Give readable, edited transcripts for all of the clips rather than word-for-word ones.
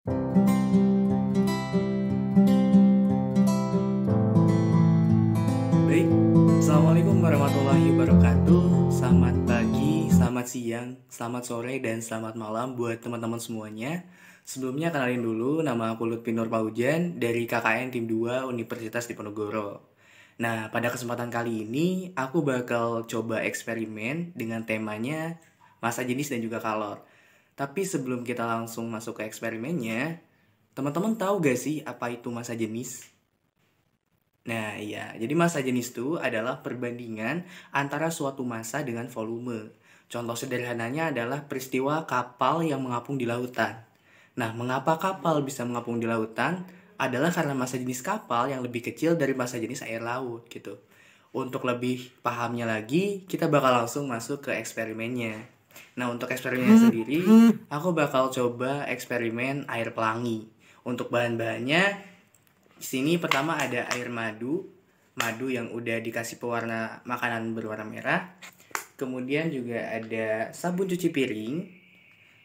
Baik, Assalamualaikum warahmatullahi wabarakatuh. Selamat pagi, selamat siang, selamat sore, dan selamat malam buat teman-teman semuanya. Sebelumnya kenalin dulu, nama aku Lutfi Nur Paujan dari KKN Tim 2 Universitas Diponegoro. Nah, pada kesempatan kali ini aku bakal coba eksperimen dengan temanya massa jenis dan juga kalor. Tapi sebelum kita langsung masuk ke eksperimennya, teman-teman tahu gak sih apa itu massa jenis? Nah, iya. Jadi massa jenis itu adalah perbandingan antara suatu massa dengan volume. Contoh sederhananya adalah peristiwa kapal yang mengapung di lautan. Nah, mengapa kapal bisa mengapung di lautan? Adalah karena massa jenis kapal yang lebih kecil dari massa jenis air laut gitu. Untuk lebih pahamnya lagi, kita bakal langsung masuk ke eksperimennya. Nah, untuk eksperimennya sendiri, aku bakal coba eksperimen air pelangi. Untuk bahan-bahannya, di sini pertama ada air madu, madu yang udah dikasih pewarna makanan berwarna merah. Kemudian juga ada sabun cuci piring.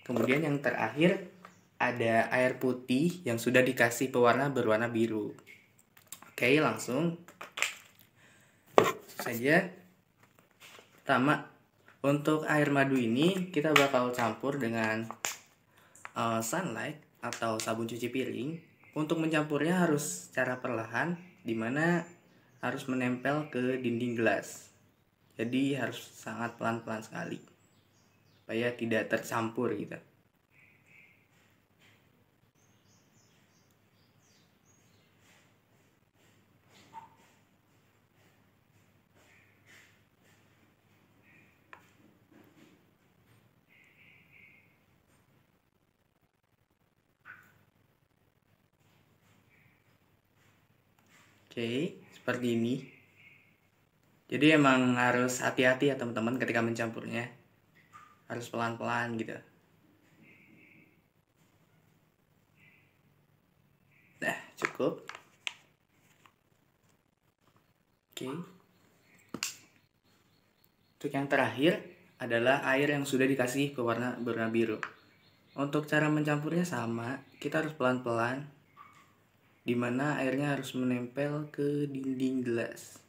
Kemudian yang terakhir ada air putih yang sudah dikasih pewarna berwarna biru. Oke, langsung saja. Pertama, untuk air madu ini kita bakal campur dengan sunlight atau sabun cuci piring. Untuk mencampurnya harus secara perlahan, dimana harus menempel ke dinding gelas. Jadi harus sangat pelan-pelan sekali supaya tidak tercampur gitu. Oke, seperti ini. Jadi emang harus hati-hati ya teman-teman ketika mencampurnya. Harus pelan-pelan gitu. Nah, cukup. Oke. Untuk yang terakhir adalah air yang sudah dikasih pewarna berwarna biru. Untuk cara mencampurnya sama, kita harus pelan-pelan, dimana airnya harus menempel ke dinding gelas.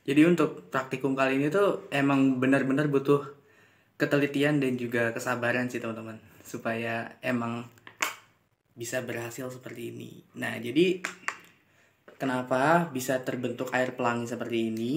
Jadi untuk praktikum kali ini tuh emang benar-benar butuh ketelitian dan juga kesabaran sih teman-teman, supaya emang bisa berhasil seperti ini. Nah, jadi kenapa bisa terbentuk air pelangi seperti ini?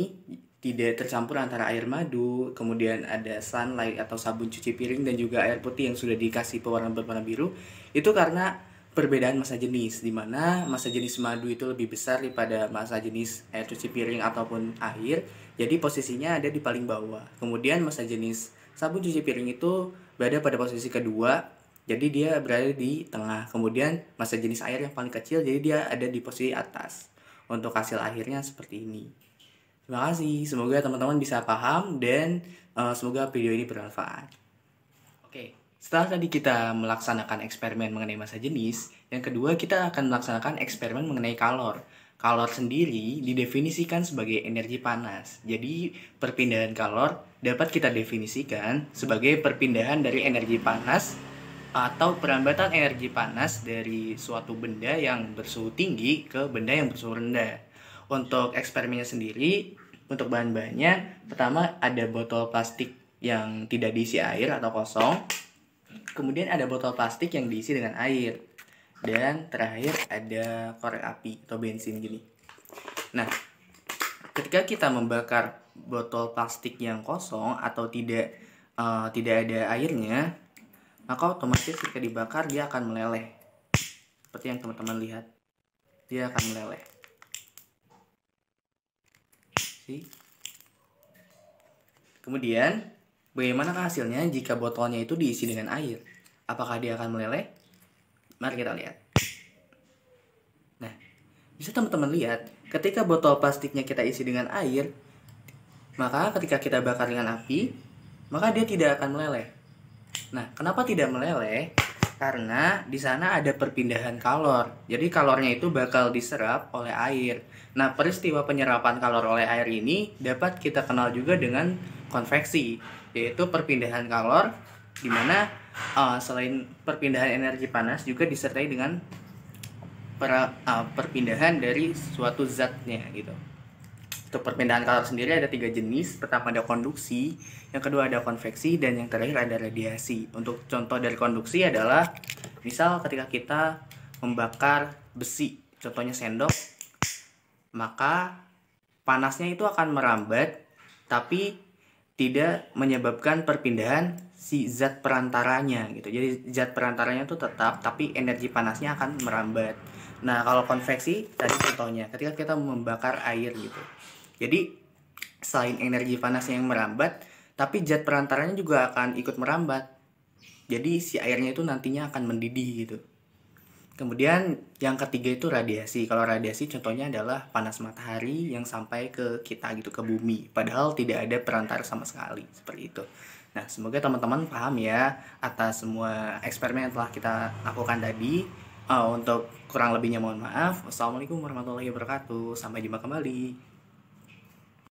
Tidak tercampur antara air madu, kemudian ada sunlight atau sabun cuci piring dan juga air putih yang sudah dikasih pewarna berwarna biru. Itu karena perbedaan massa jenis, di mana massa jenis madu itu lebih besar daripada massa jenis air cuci piring ataupun air. Jadi posisinya ada di paling bawah. Kemudian massa jenis sabun cuci piring itu berada pada posisi kedua. Jadi dia berada di tengah. Kemudian massa jenis air yang paling kecil, jadi dia ada di posisi atas. Untuk hasil akhirnya seperti ini. Terima kasih, semoga teman-teman bisa paham dan semoga video ini bermanfaat. Oke, setelah tadi kita melaksanakan eksperimen mengenai massa jenis, yang kedua kita akan melaksanakan eksperimen mengenai kalor. Kalor sendiri didefinisikan sebagai energi panas. Jadi, perpindahan kalor dapat kita definisikan sebagai perpindahan dari energi panas atau perambatan energi panas dari suatu benda yang bersuhu tinggi ke benda yang bersuhu rendah. Untuk eksperimennya sendiri, untuk bahan-bahannya, pertama ada botol plastik yang tidak diisi air atau kosong. Kemudian ada botol plastik yang diisi dengan air. Dan terakhir ada korek api atau bensin gini. Nah, ketika kita membakar botol plastik yang kosong atau tidak ada airnya, maka otomatis ketika dibakar dia akan meleleh. Seperti yang teman-teman lihat, dia akan meleleh. Kemudian Bagaimanakah hasilnya jika botolnya itu diisi dengan air? Apakah dia akan meleleh? Mari kita lihat. Nah, bisa teman-teman lihat, ketika botol plastiknya kita isi dengan air, maka ketika kita bakar dengan api, maka dia tidak akan meleleh. Nah, kenapa tidak meleleh? Karena di sana ada perpindahan kalor. Jadi kalornya itu bakal diserap oleh air. Nah, peristiwa penyerapan kalor oleh air ini dapat kita kenal juga dengan konveksi, yaitu perpindahan kalor di mana selain perpindahan energi panas juga disertai dengan perpindahan dari suatu zatnya gitu. Untuk perpindahan kalor sendiri ada 3 jenis. Pertama ada konduksi, yang kedua ada konveksi, dan yang terakhir ada radiasi. Untuk contoh dari konduksi adalah misal ketika kita membakar besi, contohnya sendok, maka panasnya itu akan merambat tapi tidak menyebabkan perpindahan si zat perantaranya gitu. Jadi zat perantaranya itu tetap, tapi energi panasnya akan merambat. Nah, kalau konveksi tadi contohnya ketika kita membakar air gitu. Jadi selain energi panasnya yang merambat, tapi zat perantaranya juga akan ikut merambat. Jadi si airnya itu nantinya akan mendidih gitu. Kemudian yang ketiga itu radiasi. Kalau radiasi contohnya adalah panas matahari yang sampai ke kita gitu, ke bumi. Padahal tidak ada perantara sama sekali, seperti itu. Nah, semoga teman-teman paham ya atas semua eksperimen yang telah kita lakukan tadi. Untuk kurang lebihnya mohon maaf. Wassalamualaikum warahmatullahi wabarakatuh. Sampai jumpa kembali.